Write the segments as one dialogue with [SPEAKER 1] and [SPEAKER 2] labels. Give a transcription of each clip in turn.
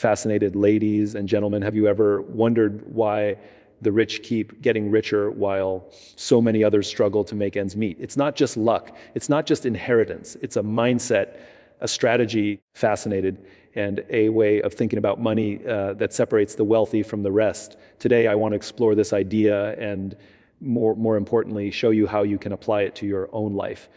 [SPEAKER 1] Fascinated ladies and gentlemen, have you ever wondered why the rich keep getting richer while so many others struggle to make ends meet? It's not just luck. It's not just inheritance. It's a mindset, a strategy, fascinated, and a way of thinking about money that separates the wealthy from the rest. Today, I want to explore this idea and more importantly, show you how you can apply it to your own life.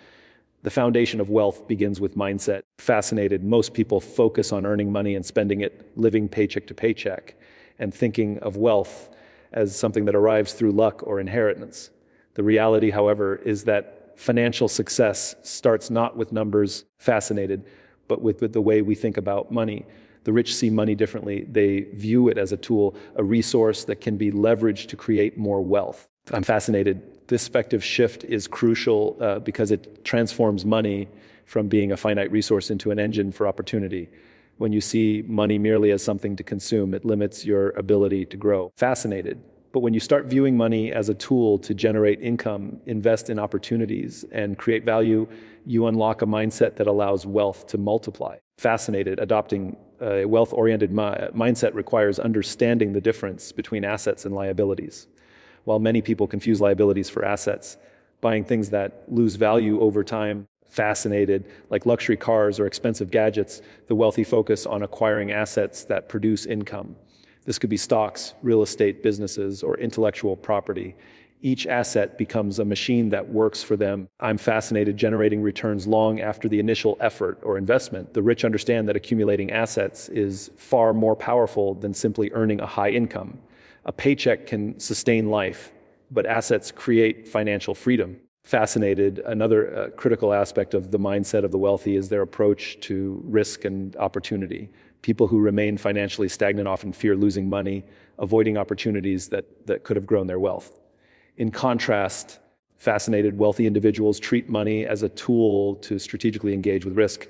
[SPEAKER 1] The foundation of wealth begins with mindset. Fascinated, most people focus on earning money and spending it, living paycheck to paycheck, and thinking of wealth as something that arrives through luck or inheritance. The reality, however, is that financial success starts not with numbers, fascinated, but with the way we think about money. The rich see money differently. They view it as a tool, a resource that can be leveraged to create more wealth. I'm fascinated. This perspective shift is crucial because it transforms money from being a finite resource into an engine for opportunity. When you see money merely as something to consume, it limits your ability to grow. Fascinated. But when you start viewing money as a tool to generate income, invest in opportunities, and create value, you unlock a mindset that allows wealth to multiply. Fascinated. Adopting a wealth-oriented mindset requires understanding the difference between assets and liabilities. While many people confuse liabilities for assets, buying things that lose value over time, fascinated, like luxury cars or expensive gadgets, the wealthy focus on acquiring assets that produce income. This could be stocks, real estate, businesses, or intellectual property. Each asset becomes a machine that works for them. I'm fascinated, generating returns long after the initial effort or investment. The rich understand that accumulating assets is far more powerful than simply earning a high income. A paycheck can sustain life, but assets create financial freedom. Fascinated, another critical aspect of the mindset of the wealthy is their approach to risk and opportunity. People who remain financially stagnant often fear losing money, avoiding opportunities that could have grown their wealth. In contrast, fascinated, wealthy individuals treat money as a tool to strategically engage with risk.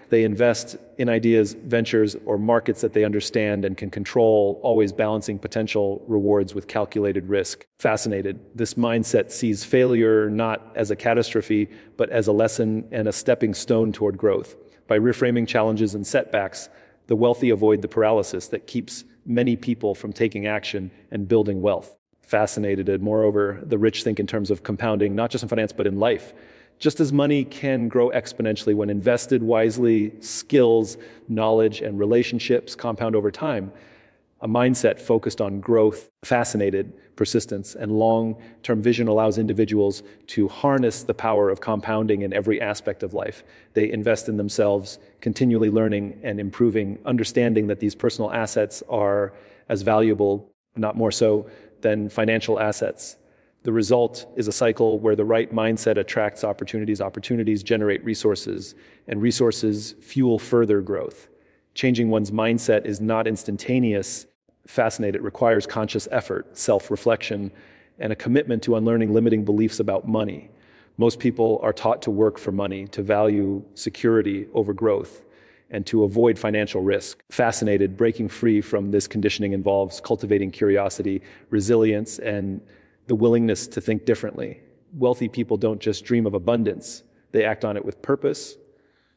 [SPEAKER 1] They invest in ideas, ventures, or markets that they understand and can control, always balancing potential rewards with calculated risk. Fascinated. This mindset sees failure not as a catastrophe, but as a lesson and a stepping stone toward growth. By reframing challenges and setbacks, the wealthy avoid the paralysis that keeps many people from taking action and building wealth. Fascinated. And moreover, the rich think in terms of compounding, not just in finance, but in life. Just as money can grow exponentially when invested wisely, skills, knowledge, and relationships compound over time, a mindset focused on growth, fascinated, persistence, and long-term vision allows individuals to harness the power of compounding in every aspect of life. They invest in themselves, continually learning and improving, understanding that these personal assets are as valuable, not more so, than financial assets. The result is a cycle where the right mindset attracts opportunities, opportunities generate resources, and resources fuel further growth. Changing one's mindset is not instantaneous. Fascinated, it requires conscious effort, self-reflection, and a commitment to unlearning limiting beliefs about money. Most people are taught to work for money, to value security over growth, and to avoid financial risk. Fascinated, breaking free from this conditioning involves cultivating curiosity, resilience, and the willingness to think differently. Wealthy people don't just dream of abundance, they act on it with purpose,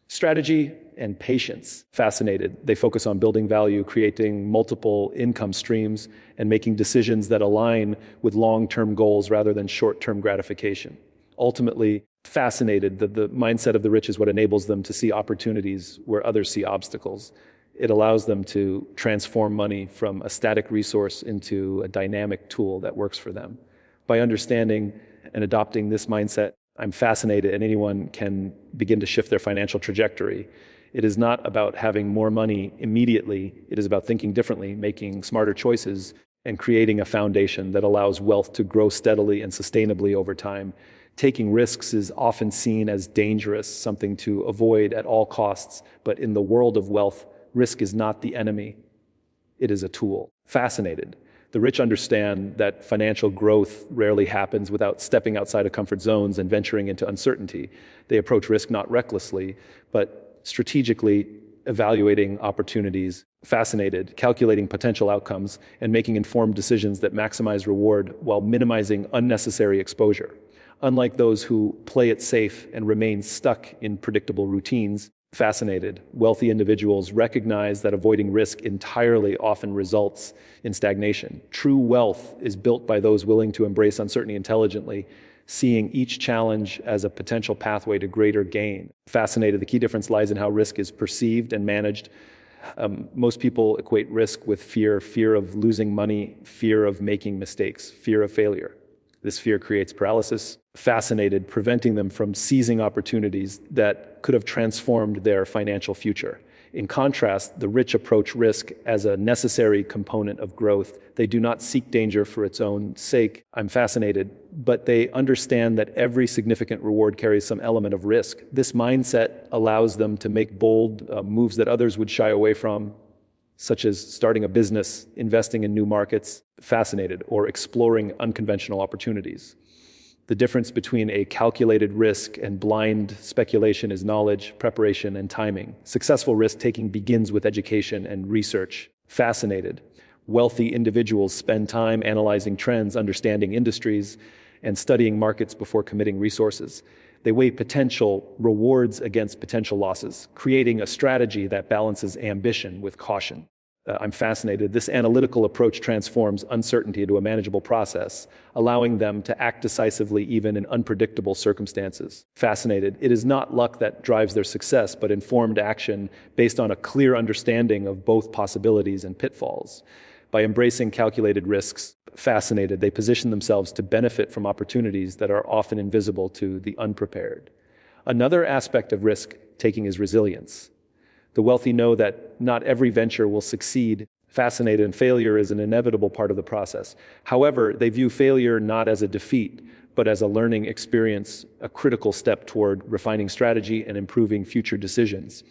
[SPEAKER 1] strategy, and patience. Fascinated, they focus on building value, creating multiple income streams, and making decisions that align with long-term goals rather than short-term gratification. Ultimately, fascinated, the mindset of the rich is what enables them to see opportunities where others see obstacles. It allows them to transform money from a static resource into a dynamic tool that works for them. By understanding and adopting this mindset, I'm fascinated, and anyone can begin to shift their financial trajectory. It is not about having more money immediately. It is about thinking differently, making smarter choices, and creating a foundation that allows wealth to grow steadily and sustainably over time. Taking risks is often seen as dangerous, something to avoid at all costs, but in the world of wealth, risk is not the enemy. It is a tool. Fascinated. The rich understand that financial growth rarely happens without stepping outside of comfort zones and venturing into uncertainty. They approach risk not recklessly, but strategically, evaluating opportunities. Fascinated, calculating potential outcomes, and making informed decisions that maximize reward while minimizing unnecessary exposure. Unlike those who play it safe and remain stuck in predictable routines, Fascinated. Wealthy individuals recognize that avoiding risk entirely often results in stagnation. True wealth is built by those willing to embrace uncertainty intelligently, seeing each challenge as a potential pathway to greater gain. Fascinated. The key difference lies in how risk is perceived and managed. Most people equate risk with fear, fear of losing money, fear of making mistakes, fear of failure. This fear creates paralysis. Fascinated, preventing them from seizing opportunities that could have transformed their financial future. In contrast, the rich approach risk as a necessary component of growth. They do not seek danger for its own sake. I'm fascinated, but they understand that every significant reward carries some element of risk. This mindset allows them to make bold moves that others would shy away from, such as starting a business, investing in new markets, fascinated, or exploring unconventional opportunities. The difference between a calculated risk and blind speculation is knowledge, preparation, and timing. Successful risk-taking begins with education and research. Fascinated. Wealthy individuals spend time analyzing trends, understanding industries, and studying markets before committing resources. They weigh potential rewards against potential losses, creating a strategy that balances ambition with caution. I'm fascinated. This analytical approach transforms uncertainty into a manageable process, allowing them to act decisively even in unpredictable circumstances. Fascinated. It is not luck that drives their success, but informed action based on a clear understanding of both possibilities and pitfalls. By embracing calculated risks, fascinated, they position themselves to benefit from opportunities that are often invisible to the unprepared. Another aspect of risk-taking is resilience. The wealthy know that not every venture will succeed. Fascinated, and failure is an inevitable part of the process. However, they view failure not as a defeat, but as a learning experience, a critical step toward refining strategy and improving future decisions.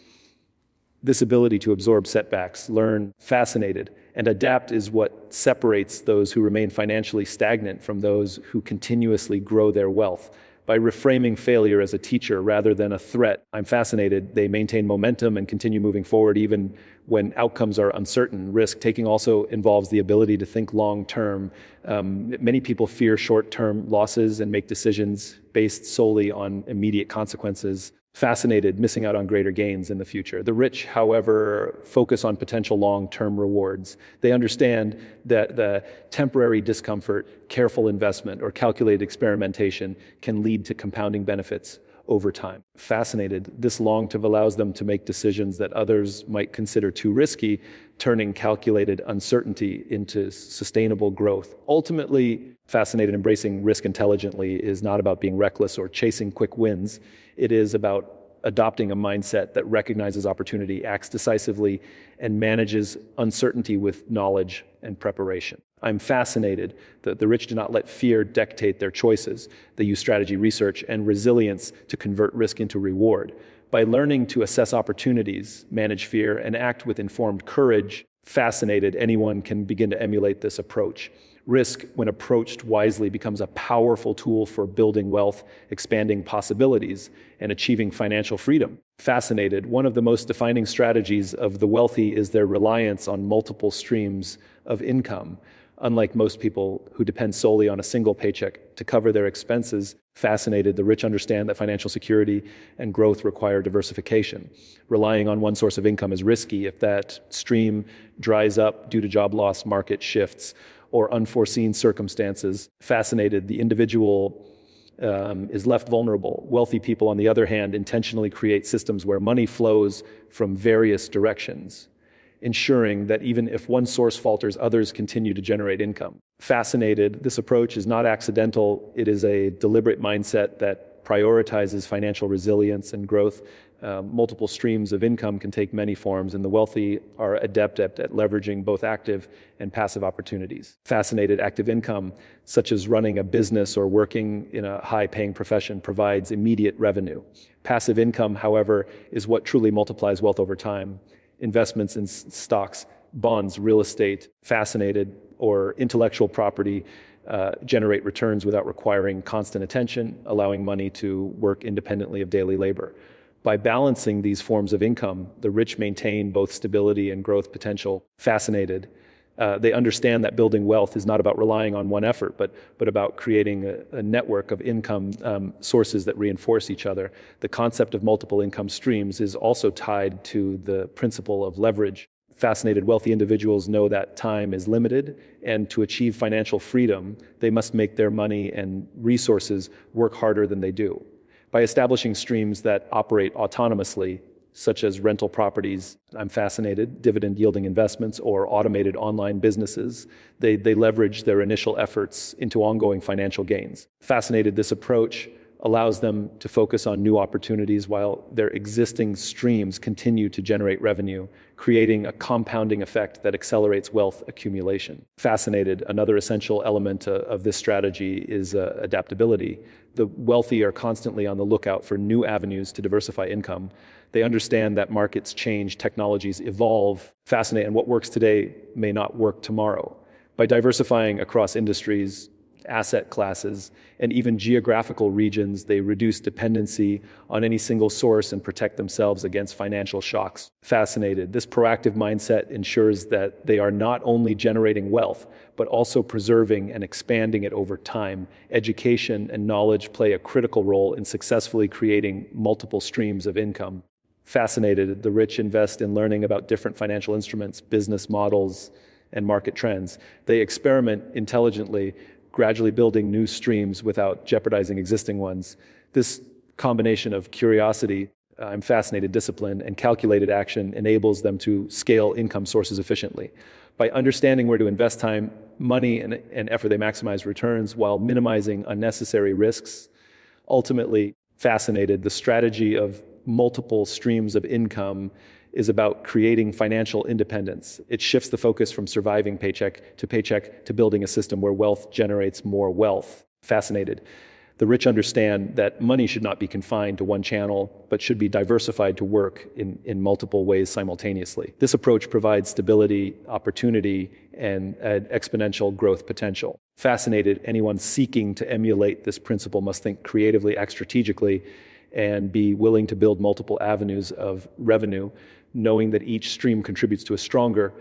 [SPEAKER 1] This ability to absorb setbacks, learn, fascinated, and adapt is what separates those who remain financially stagnant from those who continuously grow their wealth. By reframing failure as a teacher rather than a threat, I'm fascinated, they maintain momentum and continue moving forward even when outcomes are uncertain. Risk-taking also involves the ability to think long-term. Many people fear short-term losses and make decisions based solely on immediate consequences. Fascinated, missing out on greater gains in the future. The rich, however, focus on potential long-term rewards. They understand that the temporary discomfort, careful investment, or calculated experimentation can lead to compounding benefits over time. Fascinated, this long-term allows them to make decisions that others might consider too risky, turning calculated uncertainty into sustainable growth. Ultimately, fascinated, embracing risk intelligently is not about being reckless or chasing quick wins. It is about adopting a mindset that recognizes opportunity, acts decisively, and manages uncertainty with knowledge and preparation. I'm fascinated that the rich do not let fear dictate their choices. They use strategy, research, and resilience to convert risk into reward. By learning to assess opportunities, manage fear, and act with informed courage, fascinated, anyone can begin to emulate this approach. Risk, when approached wisely, becomes a powerful tool for building wealth, expanding possibilities, and achieving financial freedom. Fascinated, one of the most defining strategies of the wealthy is their reliance on multiple streams of income. Unlike most people who depend solely on a single paycheck to cover their expenses, fascinated, the rich understand that financial security and growth require diversification. Relying on one source of income is risky if that stream dries up due to job loss, market shifts, or unforeseen circumstances. Fascinated, the individual is left vulnerable. Wealthy people, on the other hand, intentionally create systems where money flows from various directions, ensuring that even if one source falters, others continue to generate income. Fascinated, this approach is not accidental. It is a deliberate mindset that prioritizes financial resilience and growth. Multiple streams of income can take many forms, and the wealthy are adept at leveraging both active and passive opportunities. Fascinated, active income, such as running a business or working in a high-paying profession, provides immediate revenue. Passive income, however, is what truly multiplies wealth over time. Investments in stocks, bonds, real estate, fascinated, or intellectual property generate returns without requiring constant attention, allowing money to work independently of daily labor. By balancing these forms of income, the rich maintain both stability and growth potential. Fascinated, They understand that building wealth is not about relying on one effort, but about creating a network of income sources that reinforce each other. The concept of multiple income streams is also tied to the principle of leverage. Fascinated, wealthy individuals know that time is limited, and to achieve financial freedom, they must make their money and resources work harder than they do. By establishing streams that operate autonomously, such as rental properties, I'm fascinated, dividend-yielding investments, or automated online businesses, they leverage their initial efforts into ongoing financial gains. Fascinated, this approach allows them to focus on new opportunities while their existing streams continue to generate revenue, creating a compounding effect that accelerates wealth accumulation. Fascinated, another essential element of this strategy is adaptability. The wealthy are constantly on the lookout for new avenues to diversify income. They understand that markets change, technologies evolve. Fascinating, and what works today may not work tomorrow. By diversifying across industries, asset classes, and even geographical regions, they reduce dependency on any single source and protect themselves against financial shocks. Fascinated, this proactive mindset ensures that they are not only generating wealth, but also preserving and expanding it over time. Education and knowledge play a critical role in successfully creating multiple streams of income. Fascinated, the rich invest in learning about different financial instruments, business models, and market trends. They experiment intelligently, gradually building new streams without jeopardizing existing ones. This combination of curiosity, I'm fascinated, discipline, and calculated action enables them to scale income sources efficiently. By understanding where to invest time, money, and effort, they maximize returns while minimizing unnecessary risks. Ultimately, fascinated, the strategy of multiple streams of income is about creating financial independence. It shifts the focus from surviving paycheck to building a system where wealth generates more wealth. Fascinated. The rich understand that money should not be confined to one channel, but should be diversified to work in multiple ways simultaneously. This approach provides stability, opportunity, and exponential growth potential. Fascinated, anyone seeking to emulate this principle must think creatively, act strategically, and be willing to build multiple avenues of revenue, knowing that each stream contributes to a stronger,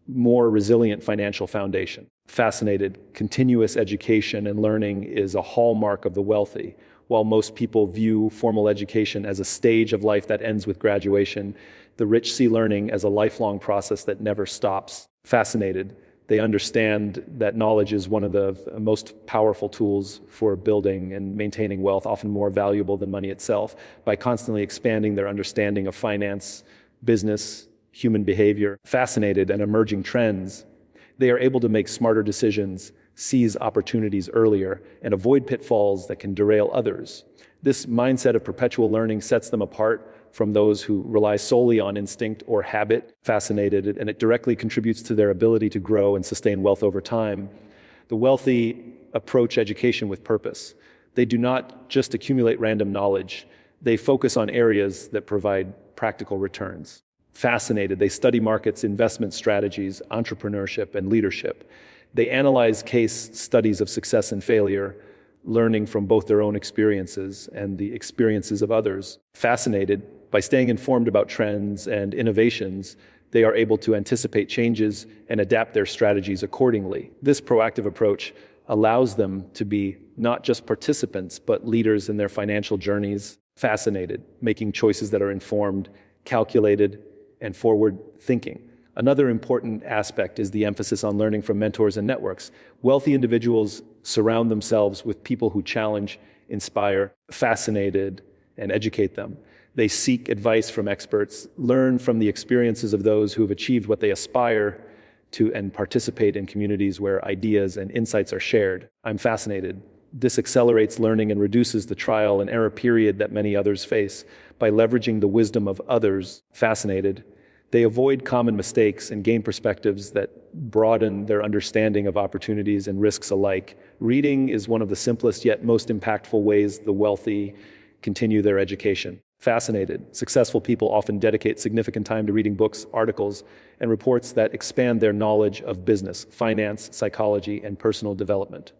[SPEAKER 1] more resilient financial foundation. Fascinated, continuous education and learning is a hallmark of the wealthy. While most people view formal education as a stage of life that ends with graduation, the rich see learning as a lifelong process that never stops. Fascinated, they understand that knowledge is one of the most powerful tools for building and maintaining wealth, often more valuable than money itself. By constantly expanding their understanding of finance, business, human behavior, fascinated, and emerging trends, they are able to make smarter decisions, seize opportunities earlier, and avoid pitfalls that can derail others. This mindset of perpetual learning sets them apart from those who rely solely on instinct or habit. Fascinated, and it directly contributes to their ability to grow and sustain wealth over time. The wealthy approach education with purpose. They do not just accumulate random knowledge. They focus on areas that provide practical returns. Fascinated, they study markets, investment strategies, entrepreneurship, and leadership. They analyze case studies of success and failure, learning from both their own experiences and the experiences of others. Fascinated, by staying informed about trends and innovations, they are able to anticipate changes and adapt their strategies accordingly. This proactive approach allows them to be not just participants, but leaders in their financial journeys. Fascinated, making choices that are informed, calculated, and forward-thinking. Another important aspect is the emphasis on learning from mentors and networks. Wealthy individuals surround themselves with people who challenge, inspire, fascinated, and educate them. They seek advice from experts, learn from the experiences of those who have achieved what they aspire to, and participate in communities where ideas and insights are shared. I'm fascinated. This accelerates learning and reduces the trial and error period that many others face. By leveraging the wisdom of others, fascinated, they avoid common mistakes and gain perspectives that broaden their understanding of opportunities and risks alike. Reading is one of the simplest yet most impactful ways the wealthy continue their education. Fascinated, successful people often dedicate significant time to reading books, articles, and reports that expand their knowledge of business, finance, psychology, and personal development.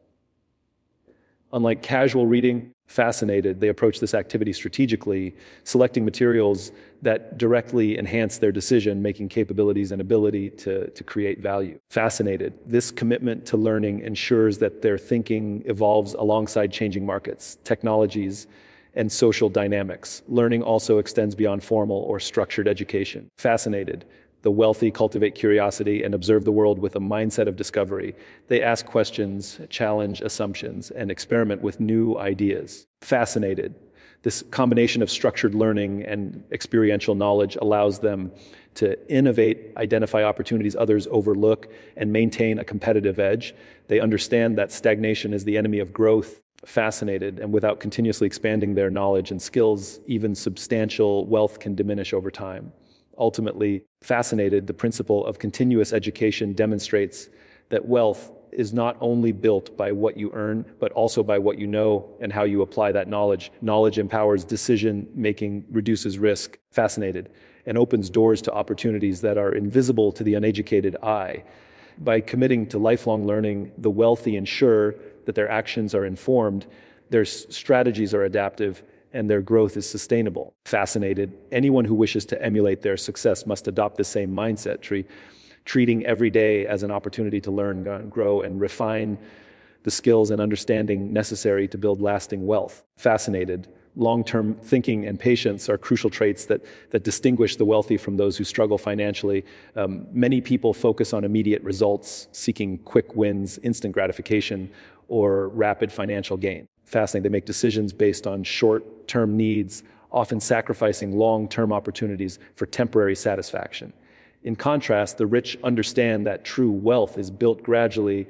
[SPEAKER 1] Unlike casual reading, Fascinated, they approach this activity strategically, selecting materials that directly enhance their decision-making capabilities and ability to create value. Fascinated, this commitment to learning ensures that their thinking evolves alongside changing markets, technologies, and social dynamics. Learning also extends beyond formal or structured education. Fascinated, the wealthy cultivate curiosity and observe the world with a mindset of discovery. They ask questions, challenge assumptions, and experiment with new ideas. Fascinated, this combination of structured learning and experiential knowledge allows them to innovate, identify opportunities others overlook, and maintain a competitive edge. They understand that stagnation is the enemy of growth. Fascinated, and without continuously expanding their knowledge and skills, even substantial wealth can diminish over time. Ultimately, fascinated, the principle of continuous education demonstrates that wealth is not only built by what you earn, but also by what you know and how you apply that knowledge. Knowledge empowers decision-making, reduces risk. Fascinated, and opens doors to opportunities that are invisible to the uneducated eye. By committing to lifelong learning, the wealthy ensure that their actions are informed, their strategies are adaptive, and their growth is sustainable. Fascinated, anyone who wishes to emulate their success must adopt the same mindset, treating every day as an opportunity to learn, grow, and refine the skills and understanding necessary to build lasting wealth. Fascinated, long-term thinking and patience are crucial traits that distinguish the wealthy from those who struggle financially. Many people focus on immediate results, seeking quick wins, instant gratification, or rapid financial gain. Fascinating, they make decisions based on short-term needs, often sacrificing long-term opportunities for temporary satisfaction. In contrast, the rich understand that true wealth is built gradually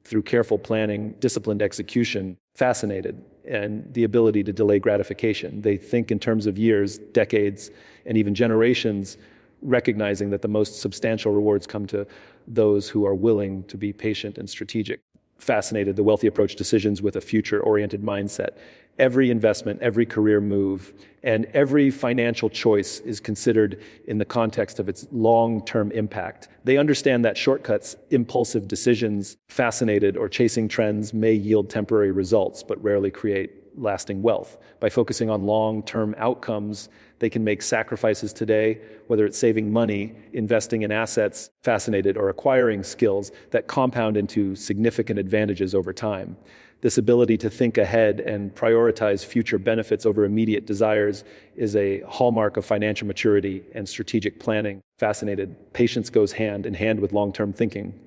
[SPEAKER 1] through careful planning, disciplined execution. Fascinated, and the ability to delay gratification. They think in terms of years, decades, and even generations, recognizing that the most substantial rewards come to those who are willing to be patient and strategic. Fascinated, the wealthy approach decisions with a future-oriented mindset. Every investment, every career move, and every financial choice is considered in the context of its long-term impact. They understand that shortcuts, impulsive decisions, fascinated, or chasing trends may yield temporary results, but rarely create lasting wealth. By focusing on long-term outcomes, they can make sacrifices today, whether it's saving money, investing in assets, fascinated, or acquiring skills that compound into significant advantages over time. This ability to think ahead and prioritize future benefits over immediate desires is a hallmark of financial maturity and strategic planning. Fascinated, patience goes hand in hand with long-term thinking.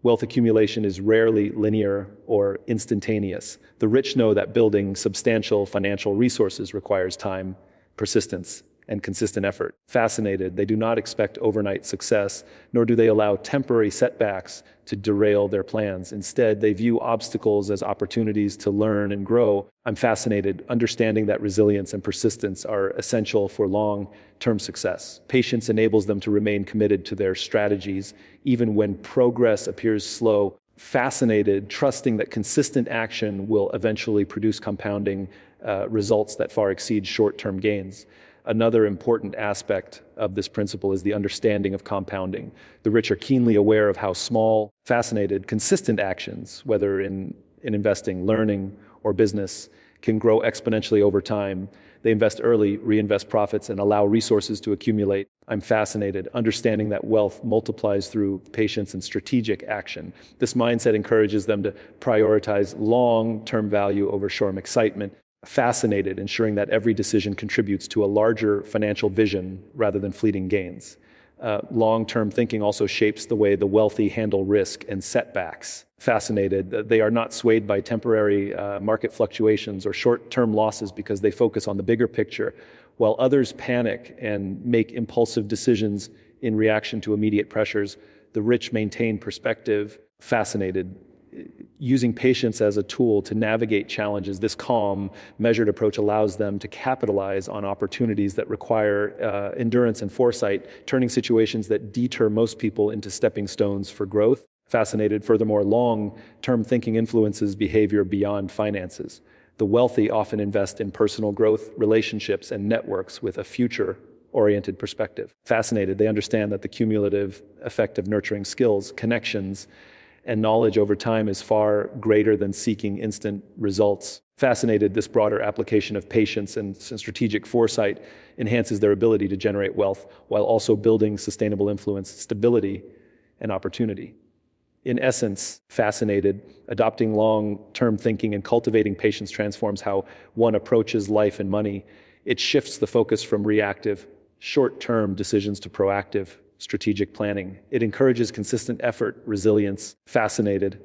[SPEAKER 1] Wealth accumulation is rarely linear or instantaneous. The rich know that building substantial financial resources requires time, persistence, and consistent effort. Fascinated, they do not expect overnight success, nor do they allow temporary setbacks to derail their plans. Instead, they view obstacles as opportunities to learn and grow. I'm fascinated, understanding that resilience and persistence are essential for long-term success. Patience enables them to remain committed to their strategies, even when progress appears slow. Fascinated, trusting that consistent action will eventually produce compounding results that far exceed short-term gains. Another important aspect of this principle is the understanding of compounding. The rich are keenly aware of how small, fascinated, consistent actions, whether in investing, learning, or business, can grow exponentially over time. They invest early, reinvest profits, and allow resources to accumulate. I'm fascinated, understanding that wealth multiplies through patience and strategic action. This mindset encourages them to prioritize long-term value over short-term excitement. Fascinated, ensuring that every decision contributes to a larger financial vision rather than fleeting gains. Long-term thinking also shapes the way the wealthy handle risk and setbacks. Fascinated, they are not swayed by temporary market fluctuations or short-term losses because they focus on the bigger picture. While others panic and make impulsive decisions in reaction to immediate pressures, the rich maintain perspective. Fascinated, using patience as a tool to navigate challenges, this calm, measured approach allows them to capitalize on opportunities that require endurance and foresight, turning situations that deter most people into stepping stones for growth. Fascinated, furthermore, long-term thinking influences behavior beyond finances. The wealthy often invest in personal growth, relationships, and networks with a future-oriented perspective. Fascinated, they understand that the cumulative effect of nurturing skills, connections, and knowledge over time is far greater than seeking instant results. Fascinated, this broader application of patience and strategic foresight enhances their ability to generate wealth while also building sustainable influence, stability, and opportunity. In essence, fascinated, adopting long-term thinking and cultivating patience transforms how one approaches life and money. It shifts the focus from reactive, short-term decisions to proactive, strategic planning. It encourages consistent effort, resilience, fascinated,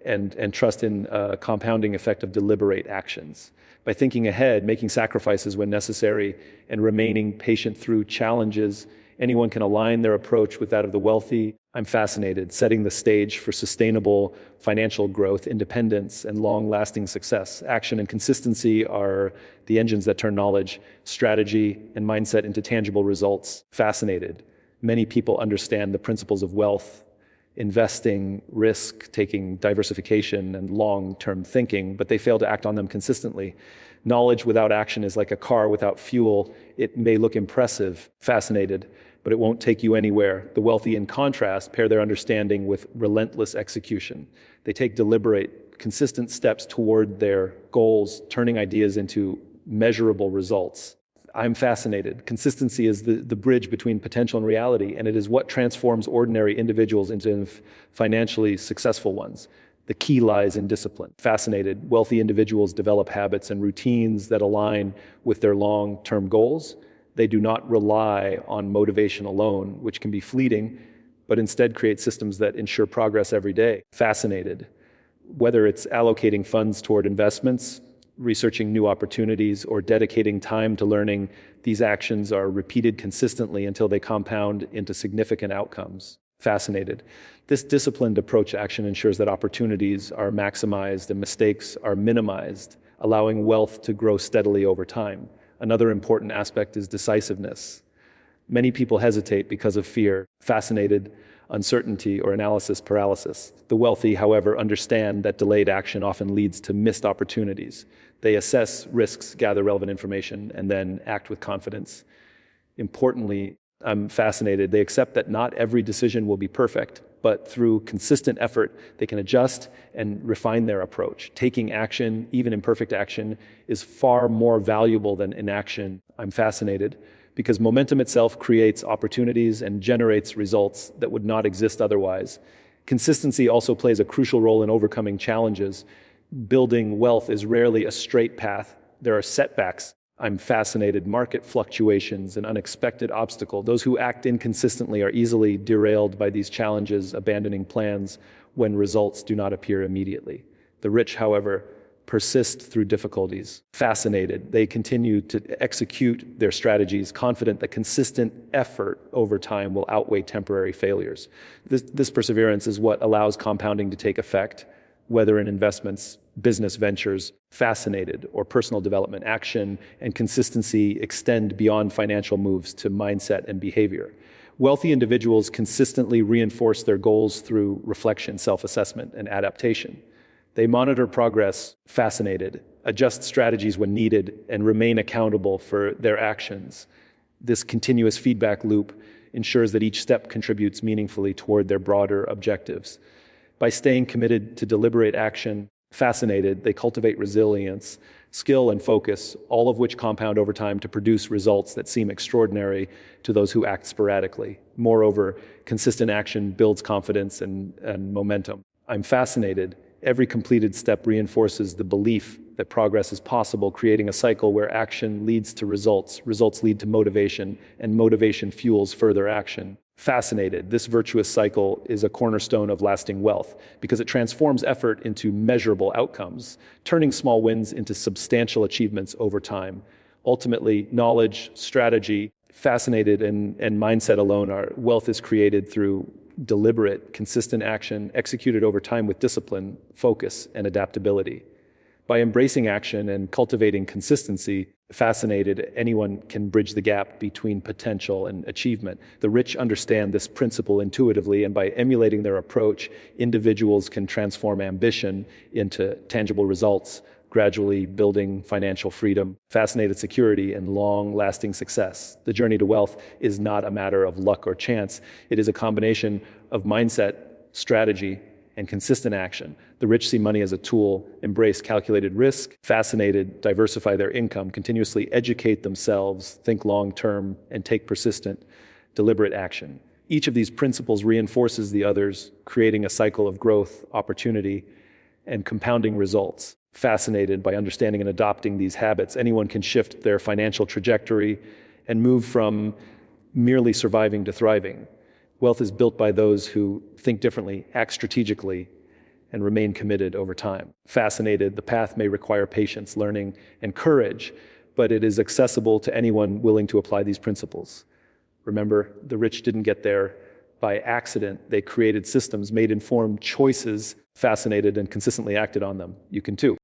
[SPEAKER 1] and trust in a compounding effect of deliberate actions. By thinking ahead, making sacrifices when necessary, and remaining patient through challenges, anyone can align their approach with that of the wealthy. I'm fascinated, setting the stage for sustainable financial growth, independence, and long-lasting success. Action and consistency are the engines that turn knowledge, strategy, and mindset into tangible results. Fascinated. Many people understand the principles of wealth, investing, risk-taking, diversification, and long-term thinking, but they fail to act on them consistently. Knowledge without action is like a car without fuel. It may look impressive, fascinated, but it won't take you anywhere. The wealthy, in contrast, pair their understanding with relentless execution. They take deliberate, consistent steps toward their goals, turning ideas into measurable results. I'm fascinated. Consistency is the bridge between potential and reality, and it is what transforms ordinary individuals into financially successful ones. The key lies in discipline. Fascinated, wealthy individuals develop habits and routines that align with their long-term goals. They do not rely on motivation alone, which can be fleeting, but instead create systems that ensure progress every day. Fascinated, whether it's allocating funds toward investments, researching new opportunities, or dedicating time to learning, these actions are repeated consistently until they compound into significant outcomes. Fascinated. This disciplined approach to action ensures that opportunities are maximized and mistakes are minimized, allowing wealth to grow steadily over time. Another important aspect is decisiveness. Many people hesitate because of fear, fascinated, uncertainty, or analysis paralysis. The wealthy, however, understand that delayed action often leads to missed opportunities. They assess risks, gather relevant information, and then act with confidence. Importantly, I'm fascinated, they accept that not every decision will be perfect, but through consistent effort, they can adjust and refine their approach. Taking action, even imperfect action, is far more valuable than inaction. I'm fascinated because momentum itself creates opportunities and generates results that would not exist otherwise. Consistency also plays a crucial role in overcoming challenges. Building wealth is rarely a straight path. There are setbacks. I'm fascinated, market fluctuations, and unexpected obstacles. Those who act inconsistently are easily derailed by these challenges, abandoning plans when results do not appear immediately. The rich, however, persist through difficulties. Fascinated, they continue to execute their strategies, confident that consistent effort over time will outweigh temporary failures. This perseverance is what allows compounding to take effect, whether in investments, business ventures. Fascinated, or personal development. Action and consistency extend beyond financial moves to mindset and behavior. Wealthy individuals consistently reinforce their goals through reflection, self-assessment, and adaptation. They monitor progress, fascinated, adjust strategies when needed, and remain accountable for their actions. This continuous feedback loop ensures that each step contributes meaningfully toward their broader objectives. By staying committed to deliberate action, fascinated, they cultivate resilience, skill, and focus, all of which compound over time to produce results that seem extraordinary to those who act sporadically. Moreover, consistent action builds confidence and momentum. I'm fascinated. Every completed step reinforces the belief that progress is possible, creating a cycle where action leads to results, results lead to motivation, and motivation fuels further action. Fascinated, this virtuous cycle is a cornerstone of lasting wealth because it transforms effort into measurable outcomes, turning small wins into substantial achievements over time. Ultimately, knowledge, strategy, fascinated, and mindset alone are wealth is created through deliberate, consistent action executed over time with discipline, focus, and adaptability. By embracing action and cultivating consistency, fascinated, anyone can bridge the gap between potential and achievement. The rich understand this principle intuitively, and by emulating their approach, individuals can transform ambition into tangible results, gradually building financial freedom, fascinated security, and long-lasting success. The journey to wealth is not a matter of luck or chance. It is a combination of mindset, strategy, and consistent action. The rich see money as a tool, embrace calculated risk, fascinated, diversify their income, continuously educate themselves, think long-term, and take persistent, deliberate action. Each of these principles reinforces the others, creating a cycle of growth, opportunity, and compounding results. Fascinated by understanding and adopting these habits, anyone can shift their financial trajectory and move from merely surviving to thriving. Wealth is built by those who think differently, act strategically, and remain committed over time. Fascinated, the path may require patience, learning, and courage, but it is accessible to anyone willing to apply these principles. Remember, the rich didn't get there by accident. They created systems, made informed choices, fascinated, and consistently acted on them. You can too.